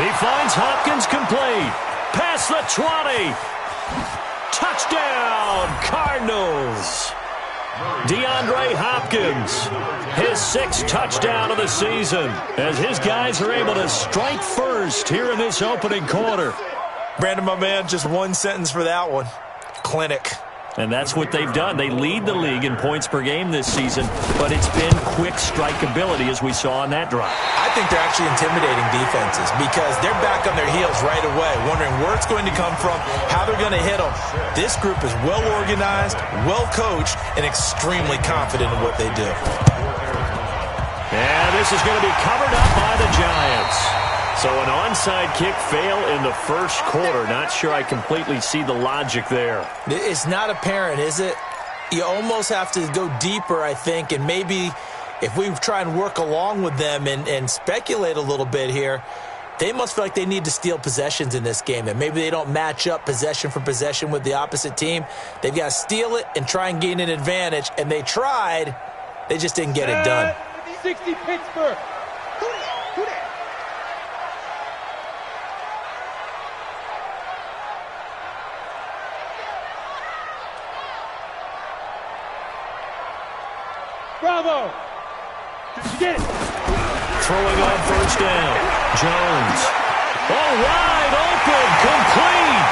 He finds Hopkins complete. Past the 20. Touchdown, Cardinals. DeAndre Hopkins, his 6th touchdown of the season, as his guys are able to strike first here in this opening quarter. Brandon, my man, just one sentence for that one. Clinic. And that's what they've done. They lead the league in points per game this season, but it's been quick strikeability as we saw on that drive. I think they're actually intimidating defenses because they're back on their heels right away, wondering where it's going to come from, how they're going to hit them. This group is well organized, well coached, and extremely confident in what they do. And this is going to be covered up by the Giants. So an onside kick fail in the first quarter. Not sure I completely see the logic there. It's not apparent, is it? You almost have to go deeper, I think, and maybe if we try and work along with them and speculate a little bit here, they must feel like they need to steal possessions in this game, and maybe they don't match up possession for possession with the opposite team. They've got to steal it and try and gain an advantage, and they tried. They just didn't get it done. 60 Pittsburgh. Bravo! You get it! Throwing on first down. Jones. Oh, wide open, complete.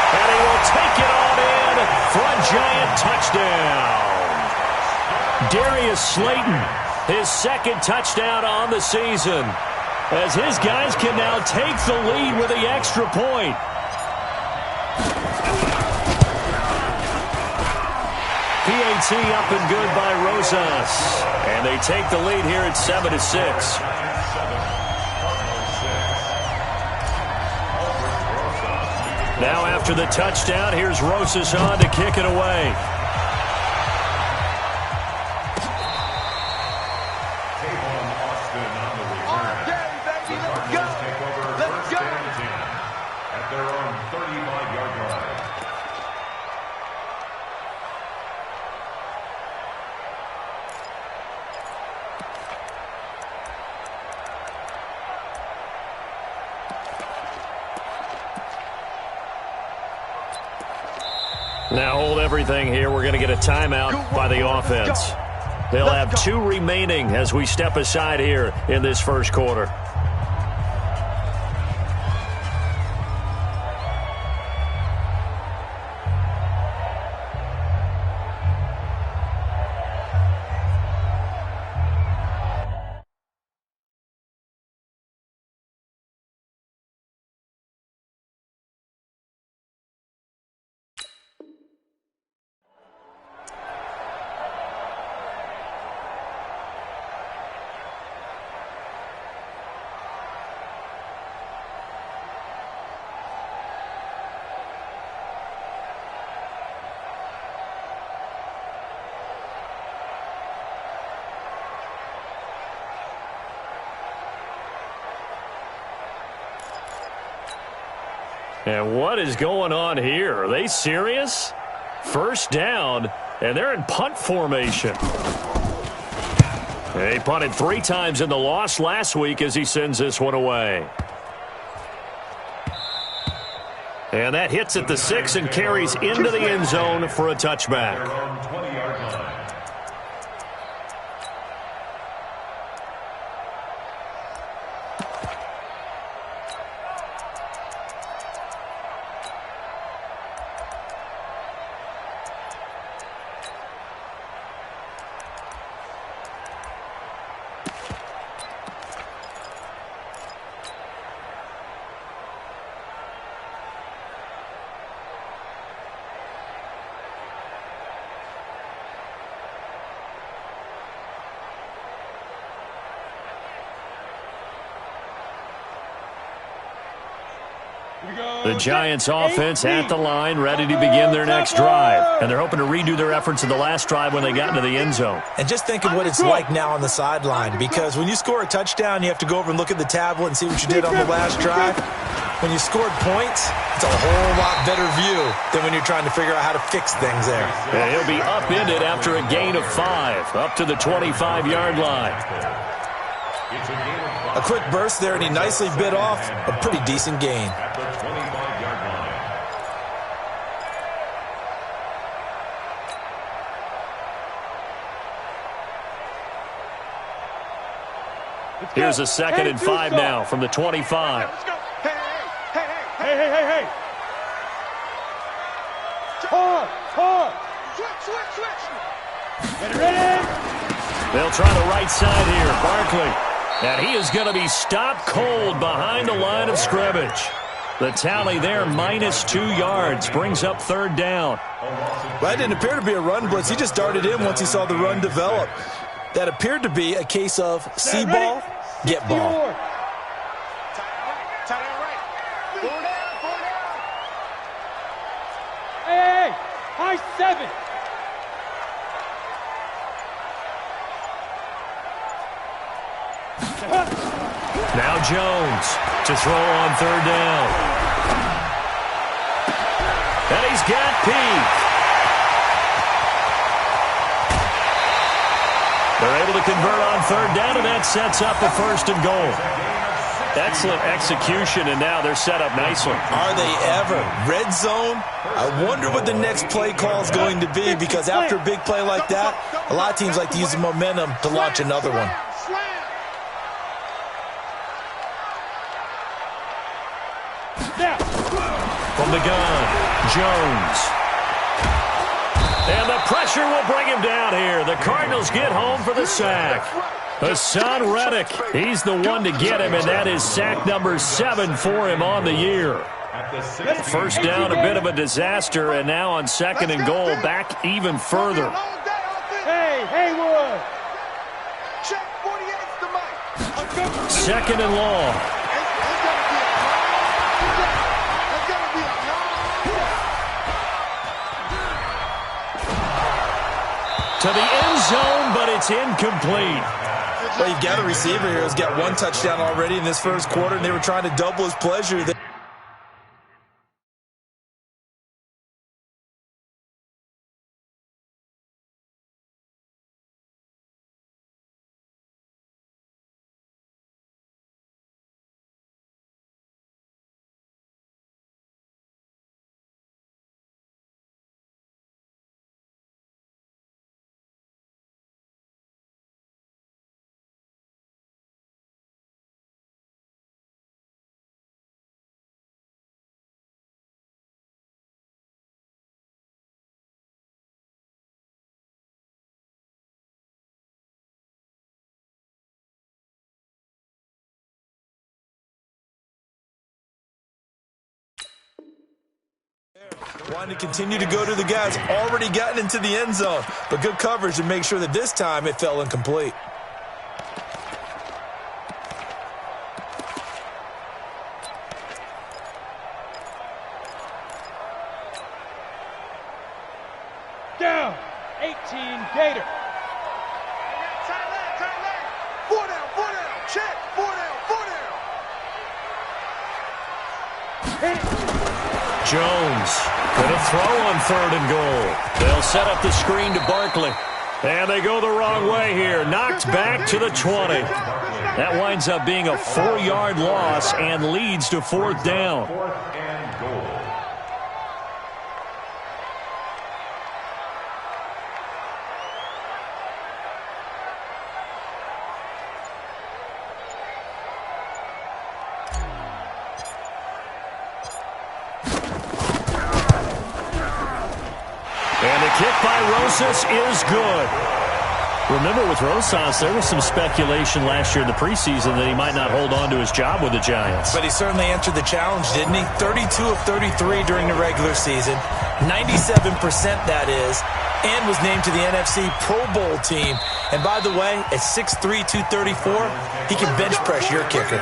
And he will take it on in for a Giant touchdown. Darius Slayton, his 2nd touchdown on the season, as his guys can now take the lead with the extra point. PAT up and good by Rosas. And they take the lead here at 7-6. Now after the touchdown, here's Rosas on to kick it away. Now hold everything here. We're going to get a timeout by the offense. They'll have 2 remaining as we step aside here in this first quarter. And what is going on here? Are they serious? First down, and they're in punt formation. He punted 3 times in the loss last week as he sends this one away. And that hits at the 6 and carries into the end zone for a touchback. The Giants offense at the line, ready to begin their next drive. And they're hoping to redo their efforts of the last drive when they got into the end zone. And just think of what it's like now on the sideline, because when you score a touchdown, you have to go over and look at the tablet and see what you did on the last drive. When you scored points, it's a whole lot better view than when you're trying to figure out how to fix things there. And he'll be upended after a gain of 5, up to the 25-yard line. A quick burst there, and he nicely bit off a pretty decent gain. At the 25-yard line. Here's a 2nd and 5 now from the 25. Let's go. Hey. Hard. Switch. Get ready. They'll try the right side here. Barkley. And he is going to be stopped cold behind the line of scrimmage. The tally there, -2 yards, brings up 3rd down. Well, that didn't appear to be a run blitz. He just darted in once he saw the run develop. That appeared to be a case of see ball, get ball. Hey, high 7. Now Jones to throw on 3rd down. And he's got Peak. They're able to convert on 3rd down, and that sets up a 1st and goal. Excellent execution, and now they're set up nicely. Are they ever? Red zone? I wonder what the next play call is going to be, because after a big play like that, a lot of teams like to use the momentum to launch another one. From the gun, Jones. And the pressure will bring him down here. The Cardinals get home for the sack. Hassan Reddick, he's the one to get him, and that is sack number 7 for him on the year. 1st down, a bit of a disaster, and now on 2nd and goal, back even further. Hey, Haywood. 2nd and long. To the end zone, but it's incomplete. Well, you've got a receiver here who's got 1 touchdown already in this 1st quarter, and they were trying to double his pleasure. Wanting to continue to go to the guys already gotten into the end zone, but good coverage to make sure that this time it fell incomplete. Down. 18 Gator. 4 down. Check. 4 down. Hit it. Jones going to throw on 3rd and goal. They'll set up the screen to Barkley. And they go the wrong way here. Knocked back to the 20. That winds up being a 4-yard loss and leads to 4th down. Kick by Rosas is good. Remember, with Rosas, there was some speculation last year in the preseason that he might not hold on to his job with the Giants. But he certainly answered the challenge, didn't he? 32 of 33 during the regular season, 97% that is, and was named to the NFC Pro Bowl team. And by the way, at 6'3", 234, he can bench press your kicker.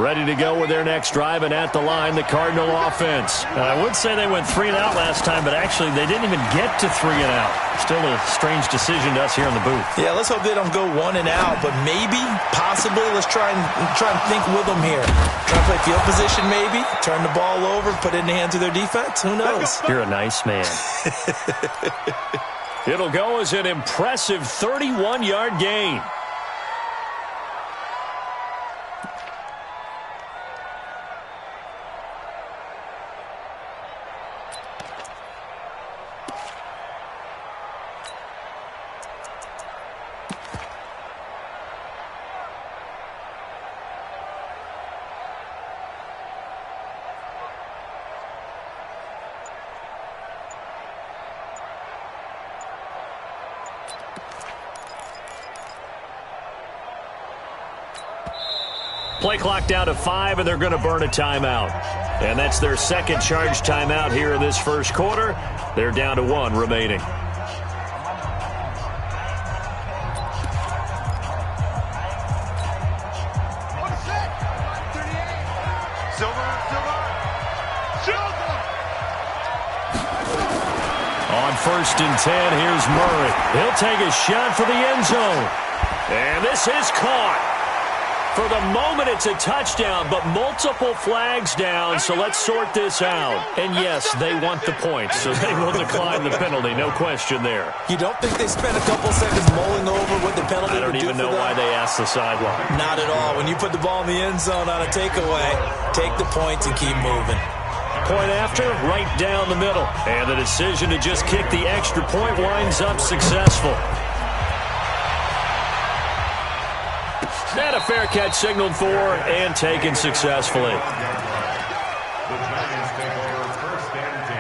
Ready to go with their next drive, and at the line, the Cardinal offense. I would say they went 3 and out last time, but actually they didn't even get to 3 and out. Still a strange decision to us here in the booth. Yeah, let's hope they don't go 1 and out, but maybe, possibly, let's try and think with them here. Try to play field position maybe, turn the ball over, put it in the hands of their defense. Who knows? You're a nice man. It'll go as an impressive 31-yard gain. Play clock down to 5, and they're going to burn a timeout. And that's their second charge timeout here in this first quarter. They're down to 1 remaining. On 1st and 10, here's Murray. He'll take a shot for the end zone. And this is caught. For the moment, it's a touchdown, but multiple flags down, so let's sort this out. And yes, they want the points, so they will decline the penalty, no question there. You don't think they spent a couple seconds mulling over what the penalty would do for them? I don't even know why they asked the sideline. Not at all. When you put the ball in the end zone on a takeaway, take the points and keep moving. Point after, right down the middle. And the decision to just kick the extra point winds up successful. And a fair catch signaled for and taken successfully. The Giants take over 1st and 10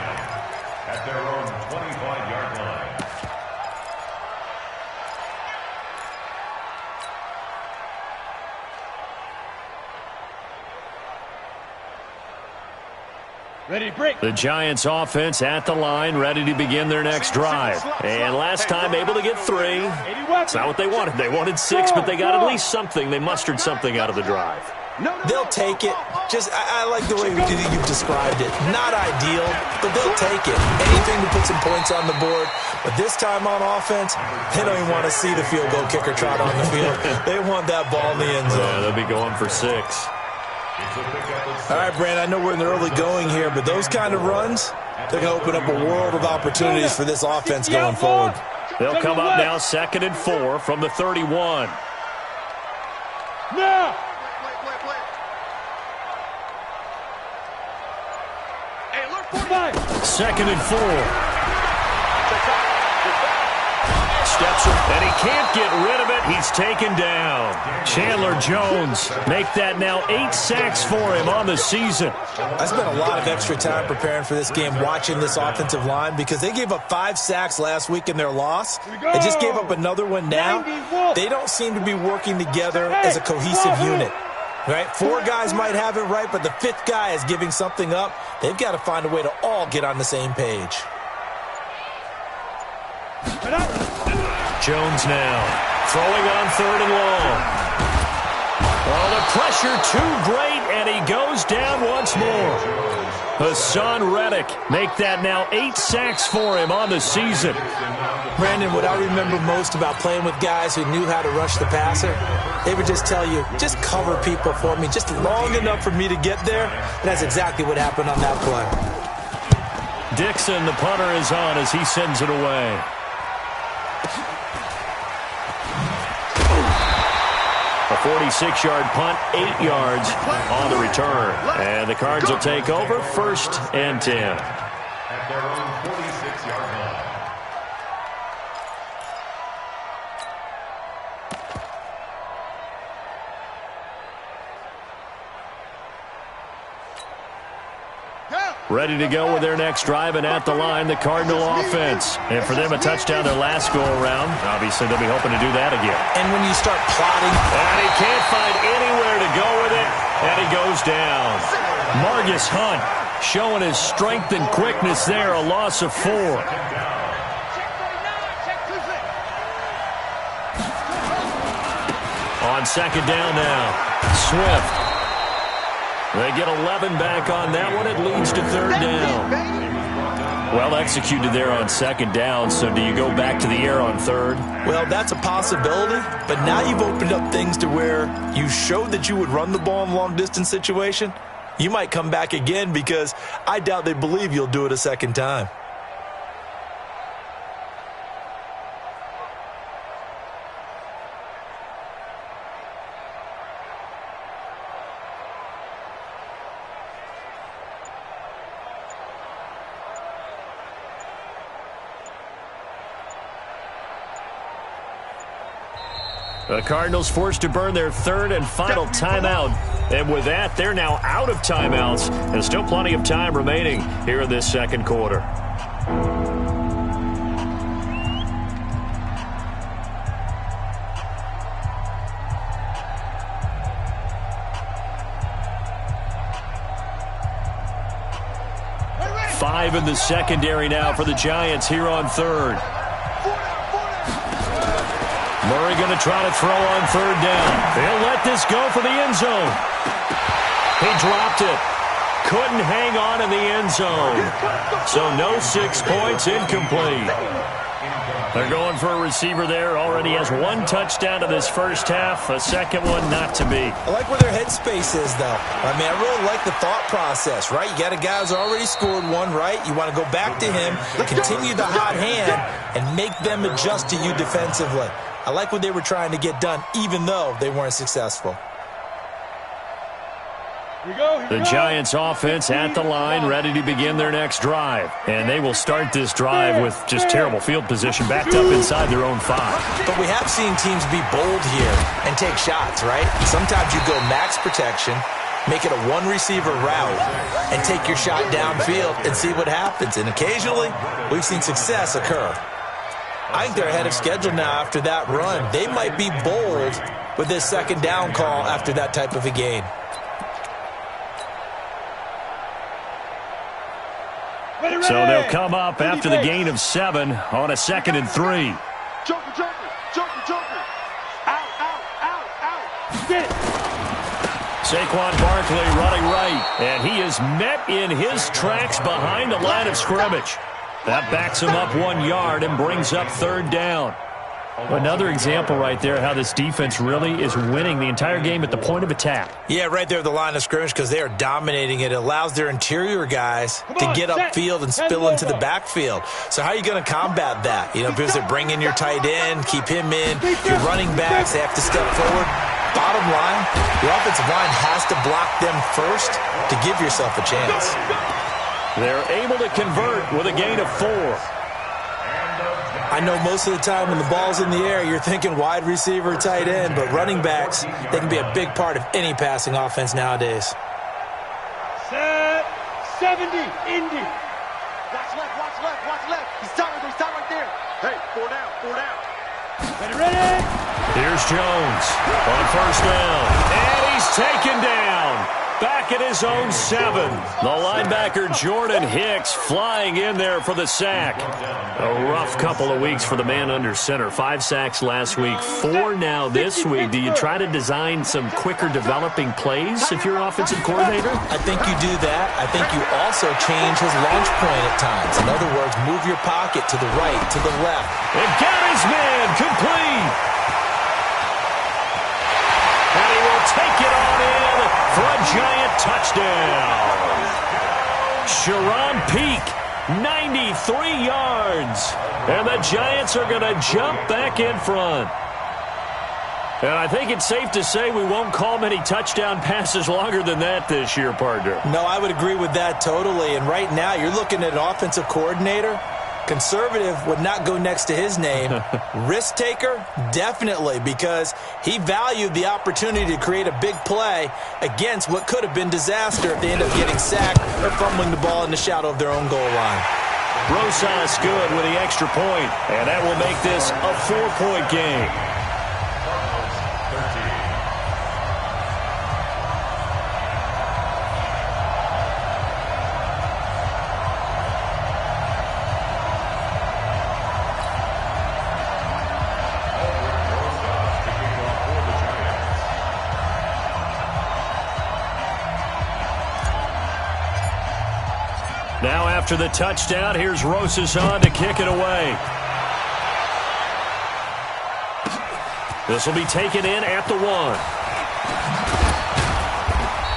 at their own 25-yard line. Ready to break. The Giants offense at the line, ready to begin their next drive. And last time able to get 3. It's not what they wanted. They wanted 6, but they got at least something. They mustered something out of the drive. They'll take it. I like the way you've described it. Not ideal, but they'll take it. Anything to put some points on the board. But this time on offense, they don't even want to see the field goal kicker trot on the field. They want that ball in the end zone. Yeah, they'll be going for 6. All right, Brandon, I know we're in the early going here, but those kind of runs, they're going to open up a world of opportunities for this offense going forward. They'll come up now 2nd and 4 from the 31. Now! Hey, look, 2nd and 4. Steps him, and he can't get rid of it. He's taken down. Chandler Jones make that now 8 sacks for him on the season. I spent a lot of extra time preparing for this game watching this offensive line because they gave up 5 sacks last week in their loss. They just gave up another one now. They don't seem to be working together as a cohesive unit. Right? 4 guys might have it right, but the 5th guy is giving something up. They've got to find a way to all get on the same page. Jones now throwing on 3rd and long. Oh, the pressure too great, and he goes down once more. Hassan Reddick make that now 8 sacks for him on the season. Brandon, what I remember most about playing with guys who knew how to rush the passer, they would just tell you, just cover people for me, just long enough for me to get there. And that's exactly what happened on that play. Dixon, the punter, is on as he sends it away. A 46-yard punt, 8 yards on the return. And the Cards will take over 1st and 10. At their own 46-yard line. Ready to go with their next drive, and at the line, the Cardinal offense. And for them, a touchdown their last go-around. Obviously, they'll be hoping to do that again. And when you start plotting... And he can't find anywhere to go with it, and he goes down. Margus Hunt showing his strength and quickness there, a loss of 4. On 2nd down now, Swift. They get 11 back on that one. It leads to third down. Well executed there on second down, so do you go back to the air on third? Well, that's a possibility, but now you've opened up things to where you showed that you would run the ball in a long-distance situation. You might come back again because I doubt they believe you'll do it a second time. The Cardinals forced to burn their third and final timeout. And with that, they're now out of timeouts. There's still plenty of time remaining here in this second quarter. Five in the secondary now for the Giants here on third. Murray going to try to throw on third down. They'll let this go for the end zone. He dropped it. Couldn't hang on in the end zone. So no 6 points, incomplete. They're going for a receiver there. Already has one touchdown in this first half. A second one not to be. I like where their headspace is, though. I mean, I really like the thought process, right? You got a guy who's already scored one, right? You want to go back to him, continue the hot hand, and make them adjust to you defensively. I like what they were trying to get done, even though they weren't successful. The Giants offense at the line, ready to begin their next drive. And they will start this drive with just terrible field position, backed up inside their own 5. But we have seen teams be bold here and take shots, right? Sometimes you go max protection, make it a one-receiver route, and take your shot downfield and see what happens. And occasionally, we've seen success occur. I think they're ahead of schedule now after that run. They might be bold with this second down call after that type of a gain. So they'll come up after the gain of 7 on a 2nd and 3. Joker, Joker, Joker, Joker. Out, out, out, out. Get it. Saquon Barkley running right, and he is met in his tracks behind the line of scrimmage. That backs him up 1 yard and brings up third down. Another example right there how this defense really is winning the entire game at the point of attack. Yeah, right there at the line of scrimmage because they are dominating it. It allows their interior guys to get upfield and spill into the backfield. So how are you going to combat that? You know, because they bring in your tight end, keep him in. Your running backs, they have to step forward. Bottom line, your offensive line has to block them first to give yourself a chance. They're able to convert with a gain of 4. I know most of the time when the ball's in the air, you're thinking wide receiver, tight end, but running backs, they can be a big part of any passing offense nowadays. Set 70, Indy. Watch left, watch left. He's tired right there. Hey, 4 down, 4 down. Ready? Here's Jones on first down, and he's taken down. Back at his own 7. The linebacker Jordan Hicks flying in there for the sack. A rough couple of weeks for the man under center. 5 sacks last week, 4 now this week. Do you try to design some quicker developing plays if you're an offensive coordinator? I think you do that. I think you also change his launch point at times. In other words, move your pocket to the right, to the left. And got his man complete. And he will take it on in for a Giant touchdown. Sharon Peak, 93 yards. And the Giants are going to jump back in front. And I think it's safe to say we won't call many touchdown passes longer than that this year, partner. No, I would agree with that totally. And right now, you're looking at an offensive coordinator. Conservative would not go next to his name. Risk taker, definitely, because he valued the opportunity to create a big play against what could have been disaster if they end up getting sacked or fumbling the ball in the shadow of their own goal line. Rosas good with the extra point, and that will make this a 4-point game. After the touchdown, here's Rosas on to kick it away. This will be taken in at the 1.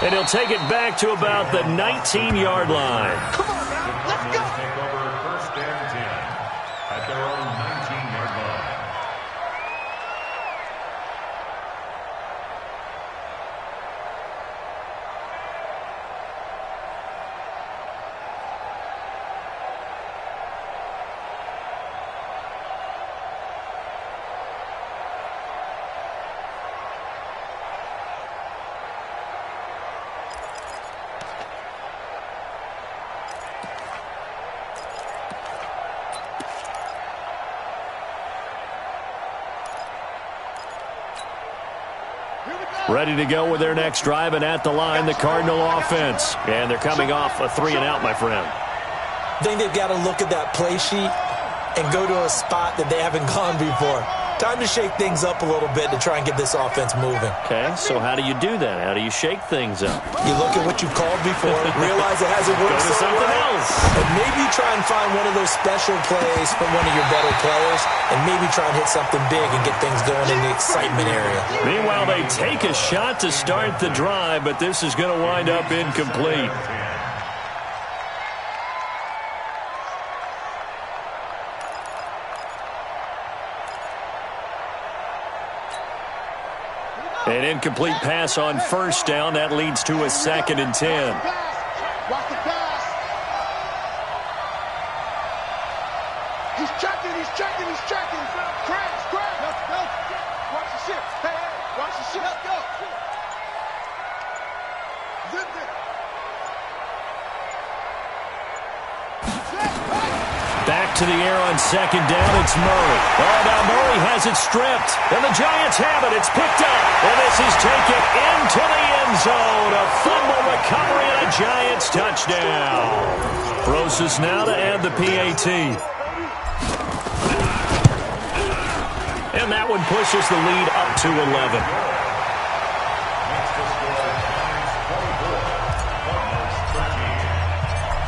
And he'll take it back to about the 19-yard line. Come on, man. Let's go. Take over first and 10 at their own 19-yard line. Ready to go with their next drive, and at the line, the Cardinal offense. And they're coming off a 3-and-out, my friend. I think they've got to look at that play sheet and go to a spot that they haven't gone before. Time to shake things up a little bit to try and get this offense moving. Okay, so how do you do that? How do you shake things up? You look at what you've called before, realize it hasn't worked Go to so something well, else. and maybe try and find one of those special plays from one of your better players, and maybe try and hit something big and get things going in the excitement area. Meanwhile, they take a shot to start the drive, but this is going to wind up incomplete. An incomplete pass on first down. That leads to a 2nd and 10. Watch the pass. He's checking. Crash. Let's go. Watch the ship. Hey, watch the ship. Let's go. Zip it. Back to the air on 2nd down. It's Murray. Oh, now Murray has it stripped. And the Giants have it. It's picked up. And this is taken into the end zone. A fumble recovery and a Giants touchdown. Rosas now to add the PAT. And that one pushes the lead up to 11.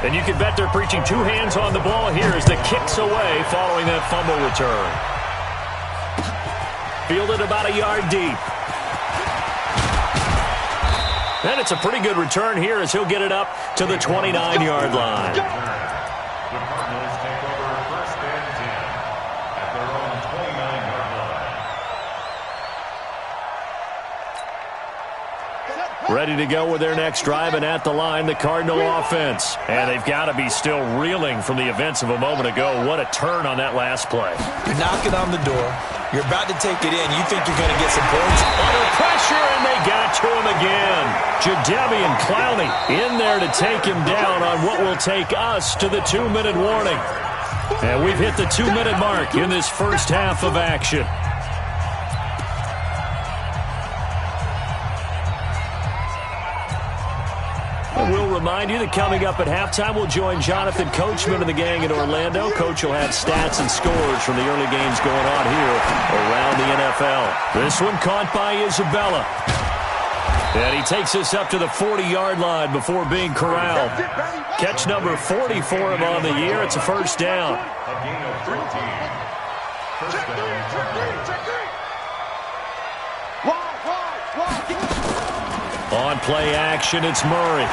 And you can bet they're preaching 2 hands on the ball here as the kick's away following that fumble return. Fielded about a yard deep. And it's a pretty good return here as he'll get it up to the 29-yard line. The Cardinals take over first and 10 at their own 29-yard line. Ready to go with their next drive, and at the line, the Cardinal offense. And they've got to be still reeling from the events of a moment ago. What a turn on that last play. You're knocking on the door. You're about to take it in. You think you're going to get some points? Under pressure, and they got to him again. Jadeveon Clowney in there to take him down on what will take us to the 2-minute warning. And we've hit the 2-minute mark in this first half of action. We'll remind you that coming up at halftime, we'll join Jonathan Coachman and the gang in Orlando. Coach will have stats and scores from the early games going on here around the NFL. This one caught by Isabella. And he takes us up to the 40-yard line before being corralled. Catch number 40 for him on the year. It's a first down. A gain of 13. First down. Wide. On play action, it's Murray.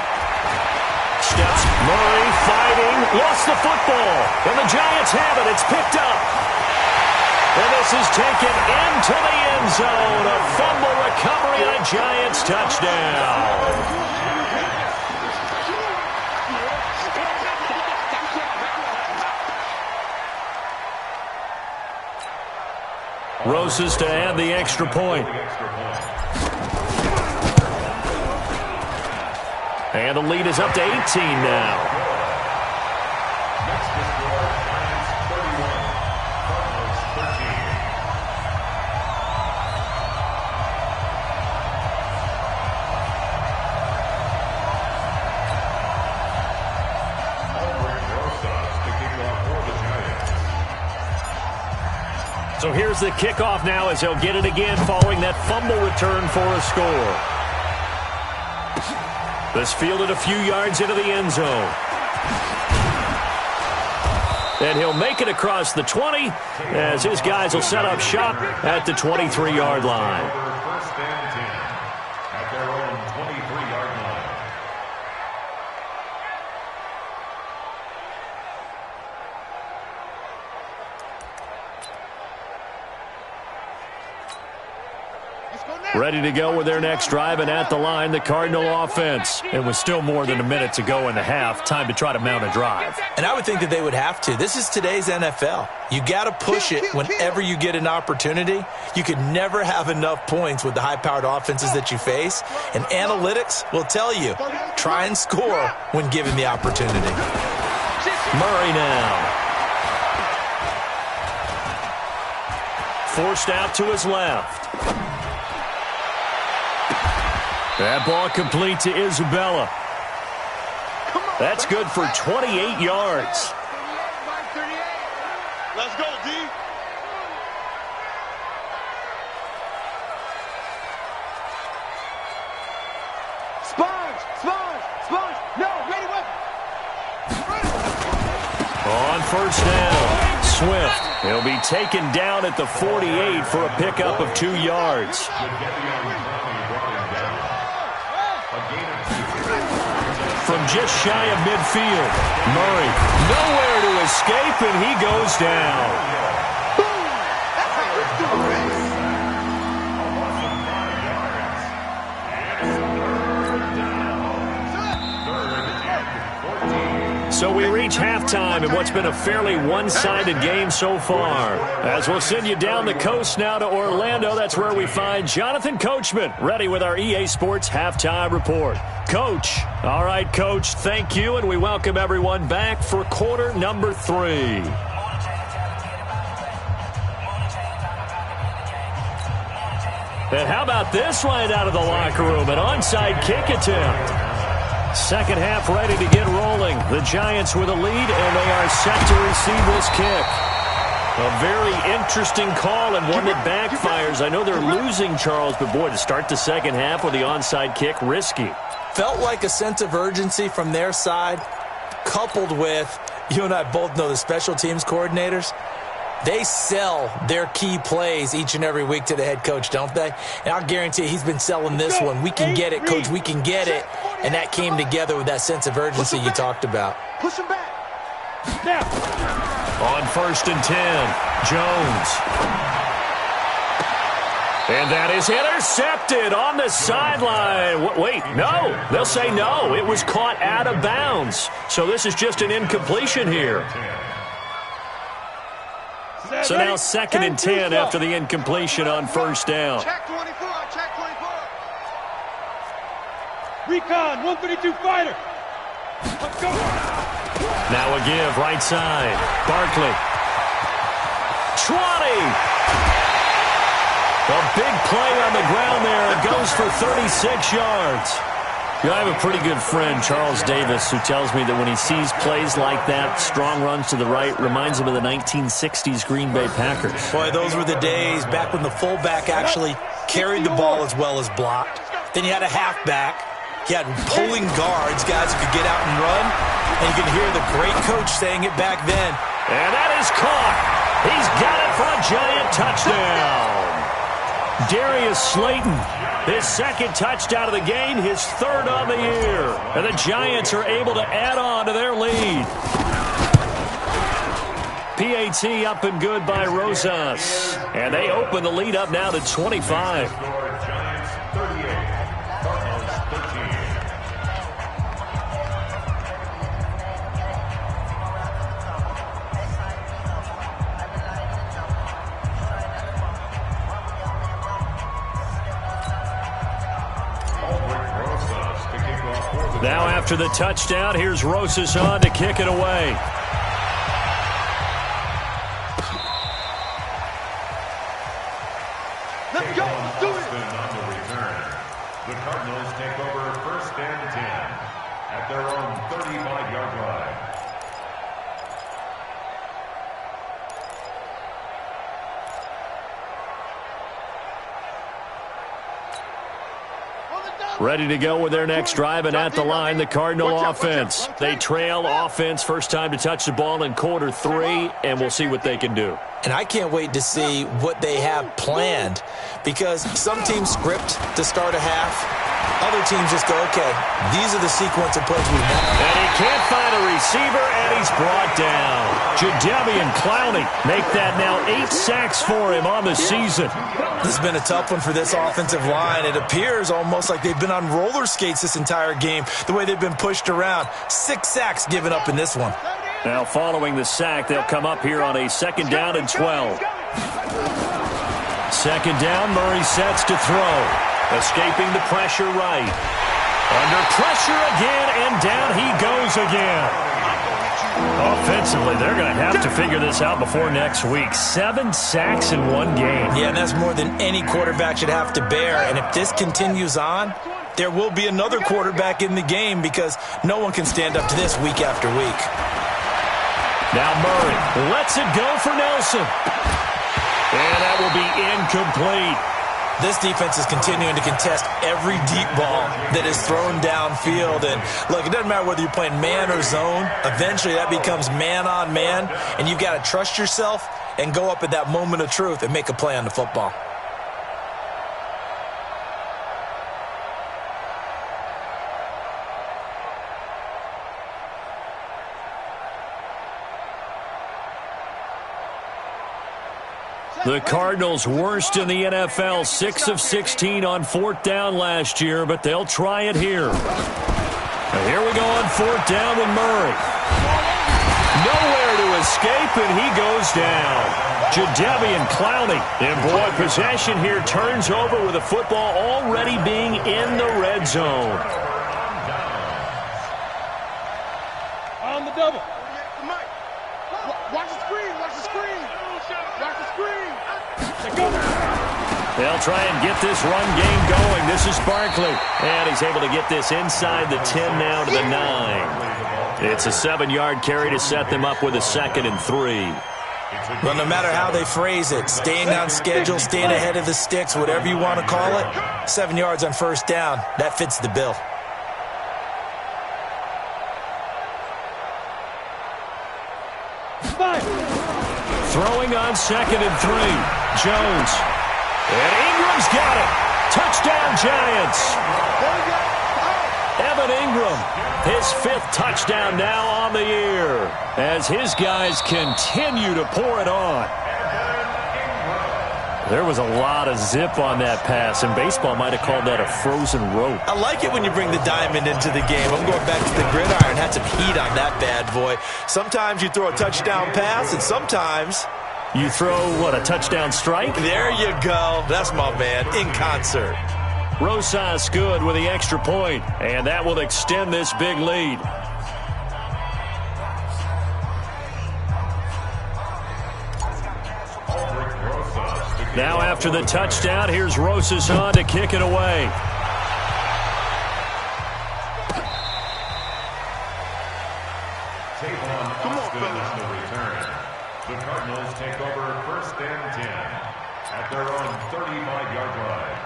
Steps Murray fighting, lost the football, and the Giants have it. It's picked up. And this is taken into the end zone. A fumble recovery and a Giants touchdown. Rosas to add the extra point. And the lead is up to 18 now. Next to score, Giants 31, Cardinals 13. Albert Rosas to kick off for the Giants. So here's the kickoff now as he'll get it again following that fumble return for a score. This fielded a few yards into the end zone. And he'll make it across the 20 as his guys will set up shop at the 23-yard line. First and 10 at their own 23-yard line. Ready to go with their next drive, and at the line, the Cardinal offense. And with still more than a minute to go in the half, time to try to mount a drive. And I would think that they would have to. This is today's NFL. You got to push it whenever you get an opportunity. You could never have enough points with the high-powered offenses that you face. And analytics will tell you, try and score when given the opportunity. Murray now. Forced out to his left. That ball complete to Isabella. That's good for 28 yards. Let's go, D. Sponge. No, ready, weapon. On first down, Swift. He'll be taken down at the 48 for a pickup of 2 yards. From just shy of midfield, Murray nowhere to escape, and he goes down. So we reach halftime in what's been a fairly one-sided game so far. As we'll send you down the coast now to Orlando, that's where we find Jonathan Coachman, ready with our EA Sports Halftime Report. Coach. All right, Coach, thank you, and we welcome everyone back for quarter number 3. And how about this right out of the locker room? An onside kick attempt. Second half ready to get rolling. The Giants with a lead, and they are set to receive this kick. A very interesting call and one that backfires. I know they're losing, Charles, but boy, to start the second half with the onside kick, risky. Felt like a sense of urgency from their side, coupled with, you and I both know the special teams coordinators. They sell their key plays each and every week to the head coach, don't they? And I'll guarantee he's been selling this one. We can get it, Coach. We can get it. And that came together with that sense of urgency you talked about. Push him back. Snap. On first and 10, Jones. And that is intercepted on the sideline. Wait, no. They'll say no. It was caught out of bounds. So this is just an incompletion here. So now second and 10 after the incompletion on first down. Check 24. Check 24. Recon, 132 fighter. Let's go. Now a give, right side. Barkley. 20. A big play on the ground there. It goes for 36 yards. You know, I have a pretty good friend, Charles Davis, who tells me that when he sees plays like that, strong runs to the right, reminds him of the 1960s Green Bay Packers. Boy, those were the days back when the fullback actually carried the ball as well as blocked. Then you had a halfback. You had pulling guards, guys who could get out and run. And you can hear the great coach saying it back then. And that is caught. He's got it for a Giant touchdown. Darius Slayton, his second touchdown of the game, his third on the year. And the Giants are able to add on to their lead. PAT up and good by Rosas. And they open the lead up now to 25. Giants 38, Cardinals 13. Now after the touchdown, here's Rosas on to kick it away. Let's go. Let's do it. On the return, the Cardinals take over first and 10 at their own 35-yard line. On the Ready to go with their next drive, and at the line, the Cardinal offense. They trail offense, first time to touch the ball in quarter 3, and we'll see what they can do. And I can't wait to see what they have planned, because some teams script to start a half. Other teams just go, okay, these are the sequence of plays we want. And he can't find a receiver, and he's brought down. Jadeveon Clowney make that now 8 sacks for him on the season. This has been a tough one for this offensive line. It appears almost like they've been on roller skates this entire game, the way they've been pushed around. 6 sacks given up in this one. Now following the sack, they'll come up here on a 2nd down and 12. 2nd down, Murray sets to throw. Escaping the pressure right. Under pressure again, and down he goes again. Offensively, they're going to have to figure this out before next week. 7 sacks in one game. Yeah, and that's more than any quarterback should have to bear. And if this continues on, there will be another quarterback in the game, because no one can stand up to this week after week. Now Murray lets it go for Nelson. And that will be incomplete. This defense is continuing to contest every deep ball that is thrown downfield. And look, it doesn't matter whether you're playing man or zone. Eventually that becomes man on man, and you've got to trust yourself and go up at that moment of truth and make a play on the football. The Cardinals worst in the NFL, 6 of 16 on 4th down last year, but they'll try it here. Now here we go on 4th down with Murray. Nowhere to escape, and he goes down. Jadeveon Clowney. And boy, possession here turns over with the football already being in the red zone. On the double. Watch the screen. Watch the screen. Watch the screen. They'll try and get this run game going. This is Barkley. And he's able to get this inside the 10 now to the 9. It's a 7-yard carry to set them up with a 2nd and 3. Well, no matter how they phrase it, staying on schedule, staying ahead of the sticks, whatever you want to call it, 7 yards on 1st down, that fits the bill. Throwing on 2nd and 3. Jones. And Ingram's got it. Touchdown, Giants. Evan Ingram, his 5th touchdown now on the year, as his guys continue to pour it on. There was a lot of zip on that pass, and baseball might have called that a frozen rope. I like it when you bring the diamond into the game. I'm going back to the gridiron. Had some heat on that bad boy. Sometimes you throw a touchdown pass, and sometimes you throw, what, a touchdown strike? There you go. That's my man, in concert. Rosas good with the extra point, and that will extend this big lead. Now after the touchdown, here's Rosas on to kick it away. Come on, fellas. The return. The Cardinals take over 1st and 10 at their own 35-yard line.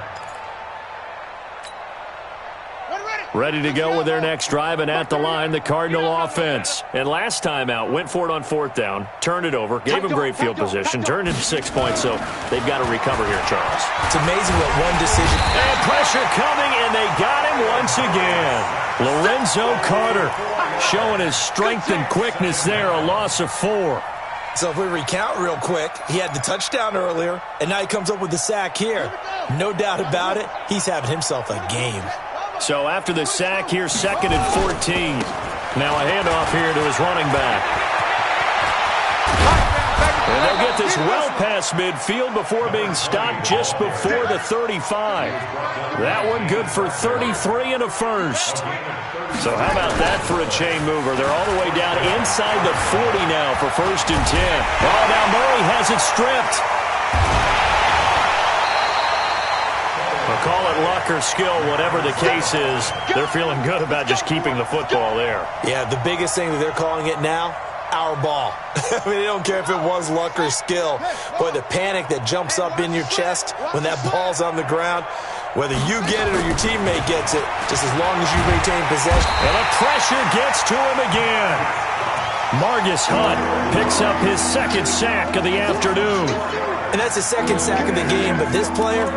Ready to go with their next drive, and at the line, the Cardinal offense. And last time out, went for it on 4th down, turned it over, gave them great field position, turned it to 6 points, so they've got to recover here, Charles. It's amazing what one decision. And pressure coming, and they got him once again. Lorenzo Carter showing his strength and quickness there, a loss of 4. So if we recount real quick, he had the touchdown earlier, and now he comes up with the sack here. No doubt about it, he's having himself a game. So after the sack here, 2nd and 14. Now a handoff here to his running back. And they'll get this well past midfield before being stopped just before the 35. That one good for 33 and a 1st. So how about that for a chain mover? They're all the way down inside the 40 now for 1st and 10. Oh, now Murray has it stripped. Well, call it luck or skill, whatever the case is. They're feeling good about just keeping the football there. Yeah, the biggest thing that they're calling it now, our ball. I mean, they don't care if it was luck or skill. Boy, the panic that jumps up in your chest when that ball's on the ground. Whether you get it or your teammate gets it, just as long as you retain possession. And the pressure gets to him again. Margus Hunt picks up his second sack of the afternoon. And that's his second sack of the game, but this player,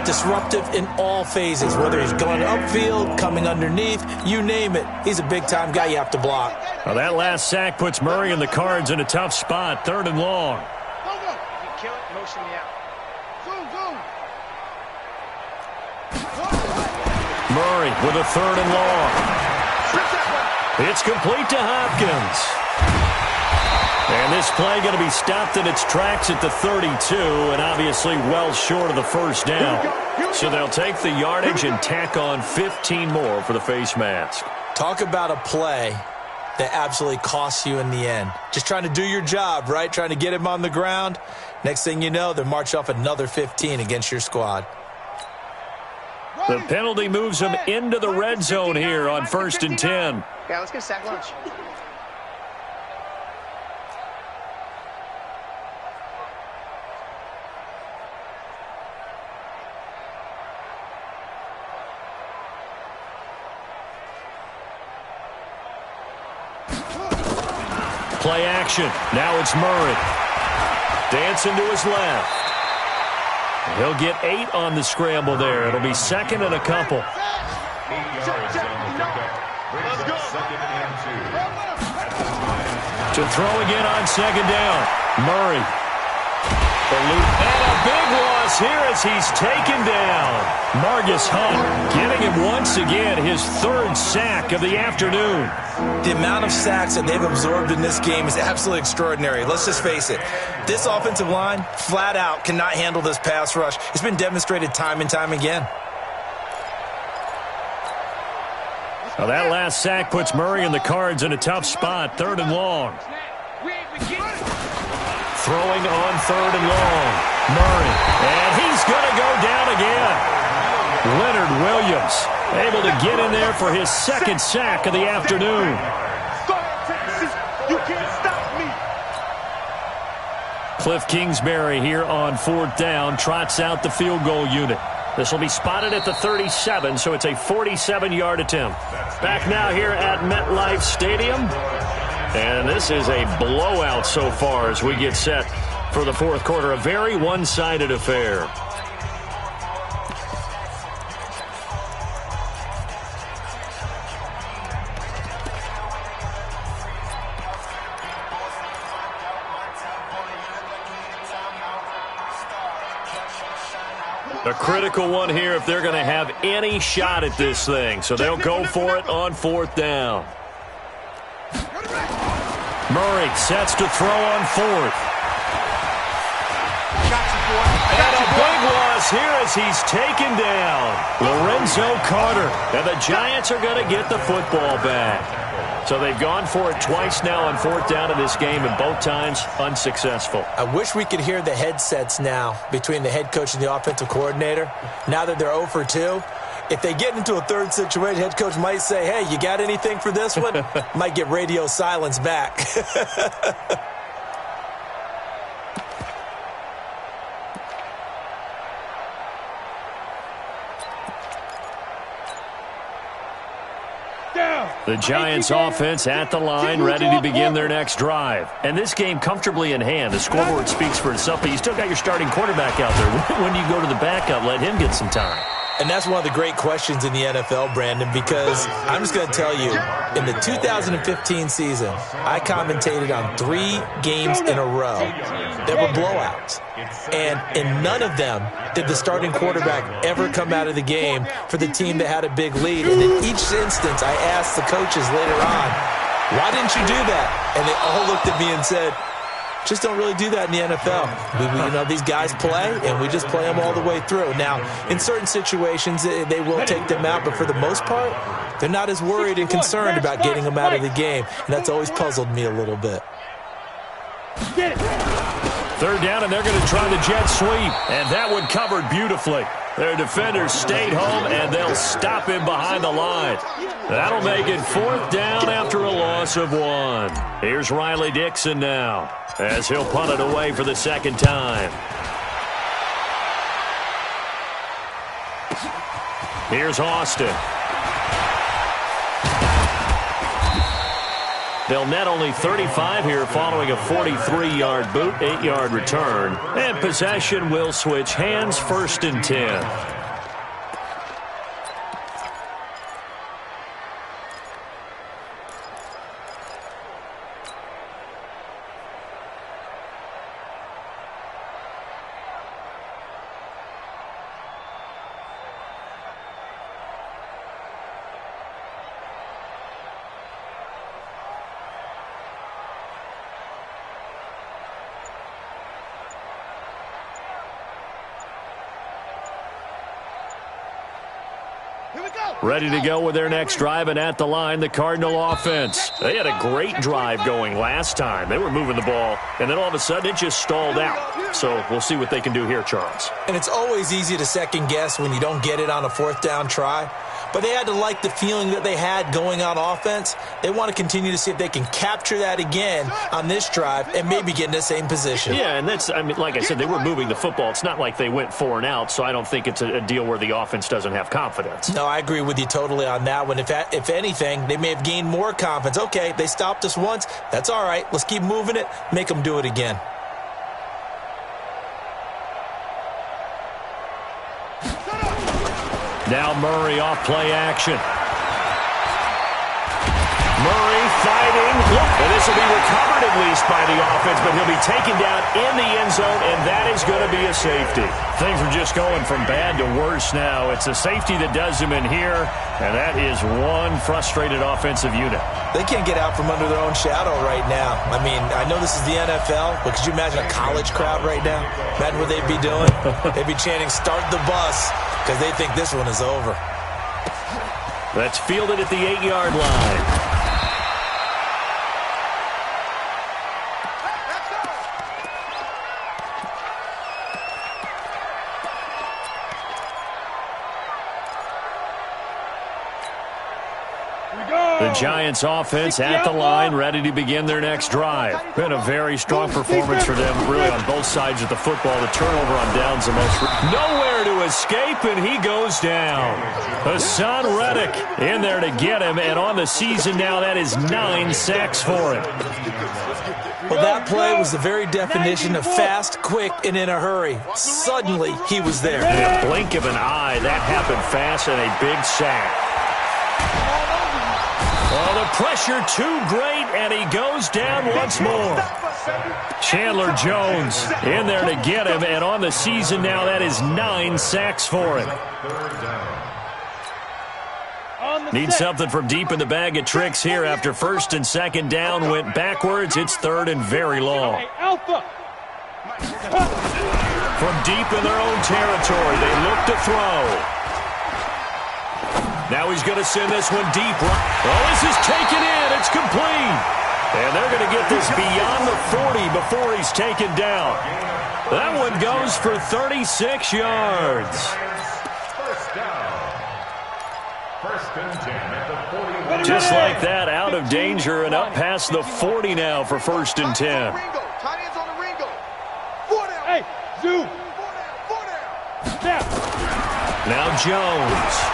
disruptive in all phases, whether he's going upfield, coming underneath, you name it. He's a big-time guy you have to block. Well, that last sack puts Murray and the Cards in a tough spot, 3rd and long. Go, go. You kill it, motion me out. Zoom, zoom. Murray with a 3rd and long. It's complete to Hopkins. And this play going to be stopped in its tracks at the 32, and obviously well short of the first down. So they'll take the yardage and tack on 15 more for the face mask. Talk about a play that absolutely costs you in the end. Just trying to do your job, right? Trying to get him on the ground. Next thing you know, they march off another 15 against your squad. The penalty moves him into the red zone here on 1st and 10. Yeah, let's get sack lunch. Play action. Now it's Murray. Dancing to his left. He'll get 8 on the scramble there. It'll be 2nd and a couple. 8 yards on the pickup. Brings up 2nd and 2. To throw again on 2nd down. Murray. And a big loss here as he's taken down. Margus Hunt getting him once again his 3rd sack of the afternoon. The amount of sacks that they've absorbed in this game is absolutely extraordinary. Let's just face it. This offensive line, flat out, cannot handle this pass rush. It's been demonstrated time and time again. Well, that last sack puts Murray and the Cards in a tough spot, 3rd and long. Throwing on 3rd and long. Murray. And he's going to go down again. Leonard Williams able to get in there for his 2nd sack of the afternoon. Go ahead, Texas. You can't stop me. Cliff Kingsbury here on 4th down trots out the field goal unit. This will be spotted at the 37, so it's a 47-yard attempt. Back now here at MetLife Stadium. And this is a blowout so far as we get set for the 4th quarter. A very one-sided affair. A critical one here if they're going to have any shot at this thing. So they'll go for it on 4th down. Murray sets to throw on 4th. And a big loss here as he's taken down. Lorenzo Carter. And the Giants are going to get the football back. So they've gone for it twice now on 4th down in this game, and both times unsuccessful. I wish we could hear the headsets now between the head coach and the offensive coordinator. Now that they're 0 for 2, if they get into a 3rd situation, head coach might say, hey, you got anything for this one? Might get radio silence back. The Giants offense at the line, ready to begin their next drive. And this game comfortably in hand. The scoreboard speaks for itself, but you still got your starting quarterback out there. When do you go to the backup? Let him get some time. And that's one of the great questions in the NFL, Brandon, because I'm just going to tell you, in the 2015 season, I commentated on 3 games in a row that were blowouts. And in none of them did the starting quarterback ever come out of the game for the team that had a big lead. And in each instance, I asked the coaches later on, why didn't you do that? And they all looked at me and said, just don't really do that in the NFL. These guys play, and we just play them all the way through. Now, in certain situations, they will take them out, but for the most part, they're not as worried and concerned about getting them out of the game, and that's always puzzled me a little bit. 3rd down, and they're going to try the jet sweep, and that one covered beautifully. Their defenders stayed home, and they'll stop him behind the line. That'll make it 4th down after a loss of 1. Here's Riley Dixon now, as he'll punt it away for the 2nd time. Here's Austin. They'll net only 35 here following a 43-yard boot, 8-yard return. And possession will switch hands, 1st and 10. Ready to go with their next drive, and at the line, the Cardinal offense. They had a great drive going last time. They were moving the ball, and then all of a sudden it just stalled out. So we'll see what they can do here, Charles. And it's always easy to second guess when you don't get it on a 4th down try. But they had to like the feeling that they had going on offense. They want to continue to see if they can capture that again on this drive and maybe get in the same position. Yeah, and that's, I mean, like I said, they were moving the football. It's not like they went 4 and out, so I don't think it's a deal where the offense doesn't have confidence. No, I agree with you totally on that one. If anything, they may have gained more confidence. Okay, they stopped us once. That's all right. Let's keep moving it. Make them do it again. Now Murray off play action. Murray fighting. And this will be recovered at least by the offense, but he'll be taken down in the end zone, and that is going to be a safety. Things are just going from bad to worse now. It's a safety that does him in here, and that is one frustrated offensive unit. They can't get out from under their own shadow right now. I mean, I know this is the NFL, but could you imagine a college crowd right now? Imagine what they'd be doing. They'd be chanting, "Start the bus," because they think this one is over. That's fielded at the 8-yard line. The Giants offense at the line, ready to begin their next drive. Been a very strong performance for them, really on both sides of the football. The turnover on downs the most. Nowhere to escape, and he goes down. Hassan Reddick in there to get him, and on the season now, that is 9 sacks for him. Well, that play was the very definition of fast, quick, and in a hurry. Suddenly, he was there. In a blink of an eye, that happened fast, and a big sack. Oh, the pressure too great, and he goes down once more. Chandler Jones in there to get him, and on the season now, that is 9 sacks for him. Need something from deep in the bag of tricks here after 1st and 2nd down went backwards. It's 3rd and very long. From deep in their own territory, they look to throw. Now he's going to send this one deep. Oh, this is taken in. It's complete. And they're going to get this beyond the 40 before he's taken down. That one goes for 36 yards. Just like that, out of danger and up past the 40 now for 1st and 10. Hey, Zoo. Now Jones.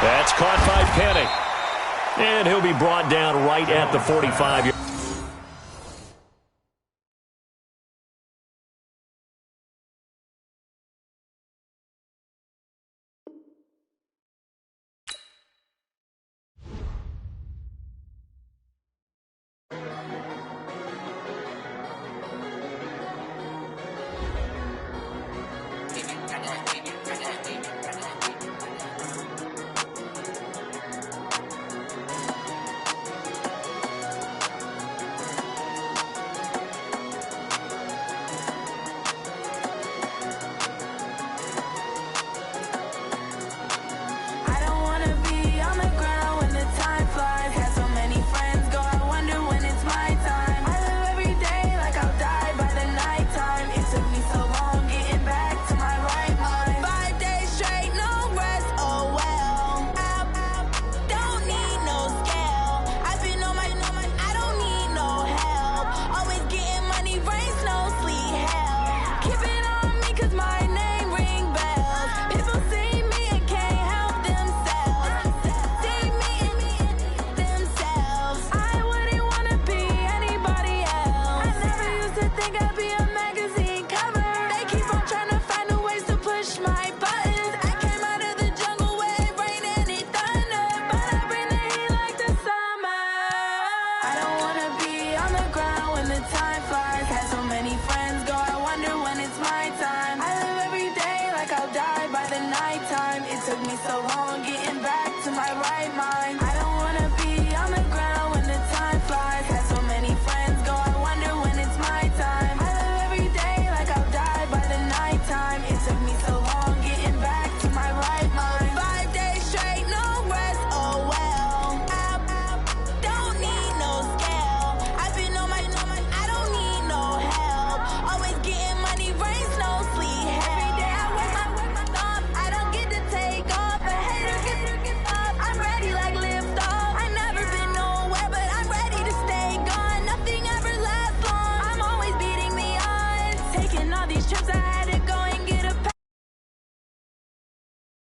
That's caught by Penny. And he'll be brought down right at the 45. think I'll be